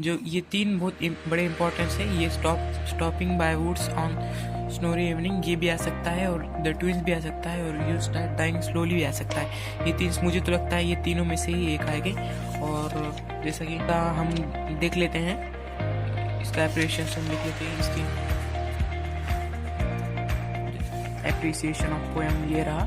जो ये तीन बहुत बड़े इंपॉर्टेंस है। ये stopping by woods on snowy evening ये भी आ सकता है, और द ट्विंस भी आ सकता है, और यू स्टार्ट डाइंग स्लोली भी आ सकता है। ये तीन मुझे तो लगता है ये तीनों में से ही एक आएगी। और जैसा कि हम देख लेते हैं इसका एप्रिसिएशन देख लेते हैं। इसकी एप्रिसिएशन ऑफ पोएम ये रहा।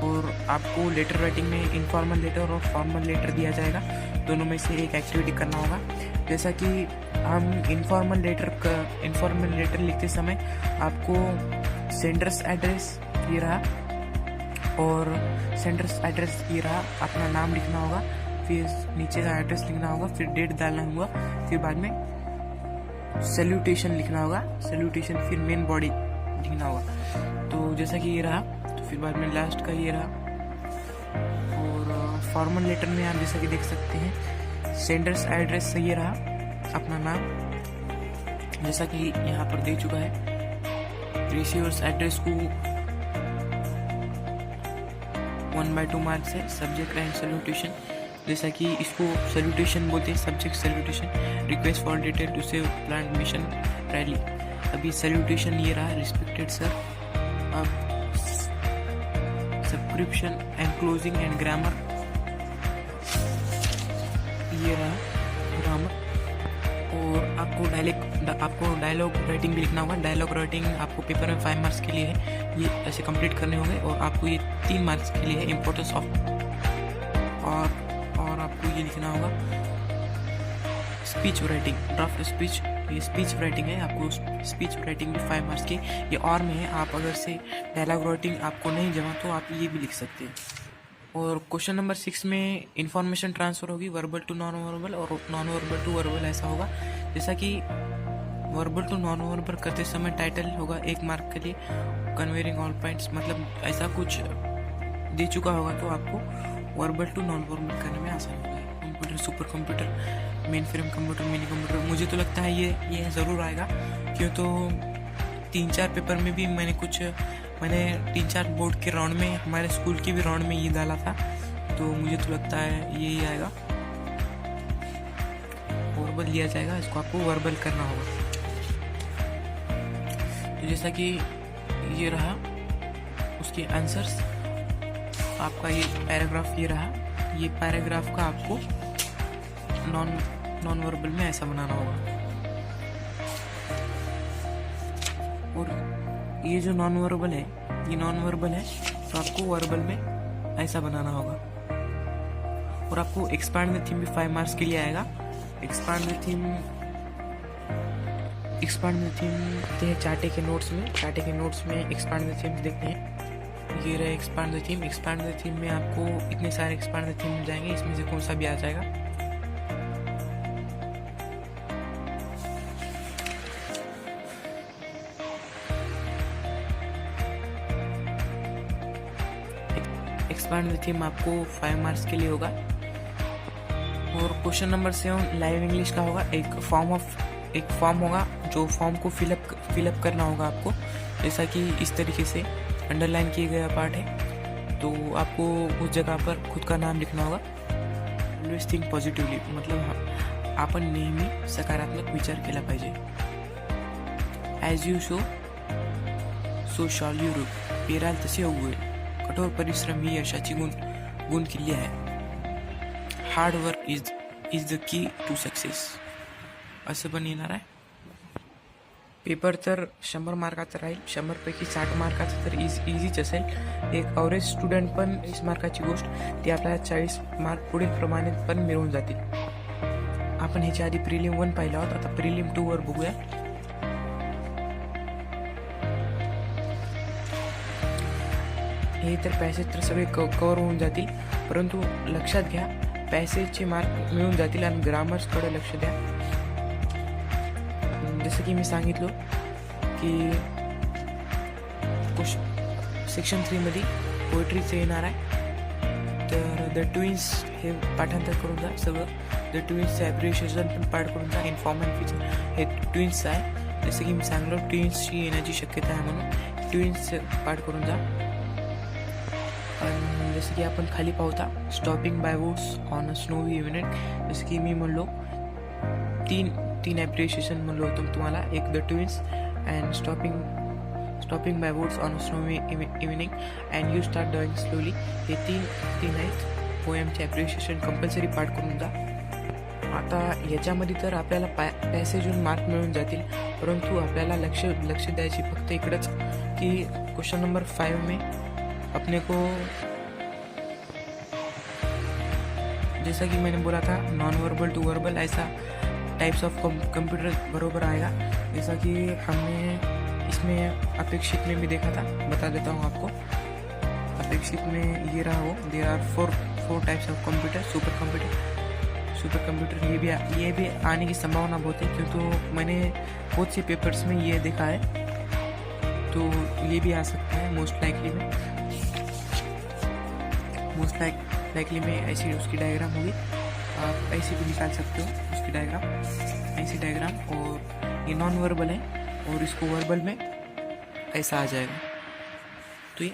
और आपको लेटर राइटिंग में इनफॉर्मल लेटर और फॉर्मल लेटर दिया जाएगा, दोनों में से एक एक्टिविटी करना होगा। जैसा कि हम इनफॉर्मल लेटर लिखते समय आपको सेंडर्स एड्रेस ये रहा, और सेंडर्स एड्रेस ये रहा, अपना नाम लिखना होगा, फिर नीचे का एड्रेस लिखना होगा, फिर डेट डालना होगा, फिर बाद में सैल्यूटेशन लिखना होगा, सैल्यूटेशन फिर मेन बॉडी लिखना होगा। तो जैसा कि ये रहा, तो फिर बाद में लास्ट का ये रहा। और फॉर्मल लेटर में आप जैसा कि देख सकते हैं सेंडर्स एड्रेस ये रहा, अपना नाम जैसा कि यहाँ पर दे चुका है। रिसीवर्स एड्रेस को 1/2 मार्क्स है। सब्जेक्ट एंड सैल्यूटेशन, जैसा कि इसको सैल्यूटेशन बोलते हैं, subject salutation. Request for detail to save plant mission rally, अभी सैल्यूटेशन ये रहा, रिस्पेक्टेड सर। अब subscription and closing and grammar ये रहा, ग्रामर। और आपको डायलॉग राइटिंग भी लिखना होगा। डायलॉग राइटिंग आपको पेपर में 5 मार्क्स के लिए है, ये ऐसे कंप्लीट करने होंगे। और आपको ये 3 मार्क्स के लिए है, इम्पोर्टेंस ऑफ। और आपको ये लिखना होगा स्पीच राइटिंग, ड्राफ्ट स्पीच, ये स्पीच राइटिंग है। आपको स्पीच राइटिंग भी 5 मार्क्स की ये और में है। आप अगर से डायलॉग राइटिंग आपको नहीं जमा तो आप ये भी लिख सकते हैं। और क्वेश्चन नंबर 6 में इंफॉर्मेशन ट्रांसफ़र होगी वर्बल टू नॉन वर्बल और नॉन वर्बल टू वर्बल, ऐसा होगा। जैसा कि वर्बल टू नॉन वर्बल करते समय टाइटल होगा 1 मार्क के लिए, कन्वेयरिंग ऑल पॉइंट्स, मतलब ऐसा कुछ दे चुका होगा तो आपको वर्बल टू नॉन वर्बल करने में आसानी होगी। Computer, super computer, main frame computer, mini computer, मुझे तो लगता है ये ज़रूर आएगा। क्यों तो 3-4 पेपर में भी मैंने 3-4 बोर्ड के राउंड में, हमारे स्कूल के भी राउंड में ये डाला था, तो मुझे तो लगता है यही आएगा, वर्बल लिया जाएगा। इसको आपको वर्बल करना होगा। तो जैसा कि ये रहा उसके आंसर्स, आपका ये पैराग्राफ ये रहा। ये पैराग्राफ का आपको नॉन वर्बल में ऐसा बनाना होगा। और ये जो नॉन वर्बल है, ये नॉन वर्बल है, तो आपको वर्बल में ऐसा बनाना होगा। और आपको एक्सपांड द थीम भी 5 मार्क्स के लिए आएगा। एक्सपांड द थीम देखते हैं चार्टे के नोट्स में एक्सपांड द थीम देखते हैं। ये रहे expand the theme. Expand the theme में आपको इतने सारे एक्सपांड द थीम मिल जाएंगे, इसमें से कौन सा भी आ जाएगा। एक्सपांड द थीम आपको 5 मार्क्स के लिए होगा। और क्वेश्चन नंबर 7 लाइव इंग्लिश का होगा। एक फॉर्म होगा, जो फॉर्म को फिलअप करना होगा आपको। जैसा कि इस तरीके से अंडरलाइन किया गया पार्ट है, तो आपको उस जगह पर खुद का नाम लिखना होगा। ऑलवेज थिंक पॉझिटिव्हली, मतलब आपण नेहमी सकारात्मक विचार केला पाहिजे। As you so shawl you रूप, पेराल तसे उगवेल, कठोर परिश्रम ही यशाची गुण किल्ली आहे। Hard work is the key to success, असं पण येणार आहे। पेपर तर 100 मार्काचा राहील, 100पैकी 60 मार्काचा तर इझीच असेल। एक ॲव्हरेज स्टुडंट पण 20 मार्काची गोष्ट ती आपल्याला 40 मार्क पुढील प्रमाणे पण मिळून जातील। आपण ह्याच्या आधी प्रिलिम 1 पाहिला होता, आता प्रिलिम 2 वर बघूया। हे तर पॅसेज तर सगळे कव्हर होऊन जातील, परंतु लक्षात घ्या पॅसेजचे मार्क मिळून जातील आणि ग्रामर्सकडे लक्ष द्या। जसं की मी सांगितलं की सेक्शन 3 मध्ये पोएट्रीचं येणार आहे, तर द ट्विन्स हे पाठांतर करून जा सगळं। द ट्विन्सचं ॲप्रिशिएशन पण पाठ करून जा। इन्फॉर्मल फीचर हे ट्विन्सचं आहे, जसं की मी सांगलो ट्विन्सची येण्याची शक्यता आहे म्हणून ट्विन्स पार्ट करून जा. आणि जसं की आपण खाली पाहता stopping by woods on a snowy evening. जसं की मी म्हणलो तीन ॲप्रिशिएशन म्हणलो होतो तुम्हाला. एक the twins and stopping by woods on a snowy evening and you start doing slowly. हे तीन आहेत पोएमचे ॲप्रिशिएशन कंपल्सरी पार्ट करून जा. आता याच्यामध्ये तर आपल्याला पॅसेजहून मार्क मिळून जातील, परंतु आपल्याला लक्ष द्यायची फक्त इकडंच की क्वेश्चन नंबर 5 में अपने को जैसा कि मैंने बोला था नॉन वर्बल टू वर्बल ऐसा टाइप्स ऑफ कंप्यूटर बरोबर आएगा. जैसा कि हमने इसमें अपेक्षित में भी देखा था, बता देता हूँ आपको. अपेक्षित में ये रहा हो, there are four types of computer. Super computer ये भी आने की संभावना बहुत है, क्योंकि मैंने बहुत से पेपर्स में ये देखा है, तो ये भी आ सकता है मोस्ट लाइकली में ऐसी उसकी डायग्राम होगी. आप ऐसे भी निकाल सकते हो उसकी ऐसी डायग्राम. और ये नॉन वर्बल है और इसको वर्बल में ऐसा आ जाएगा. तो ये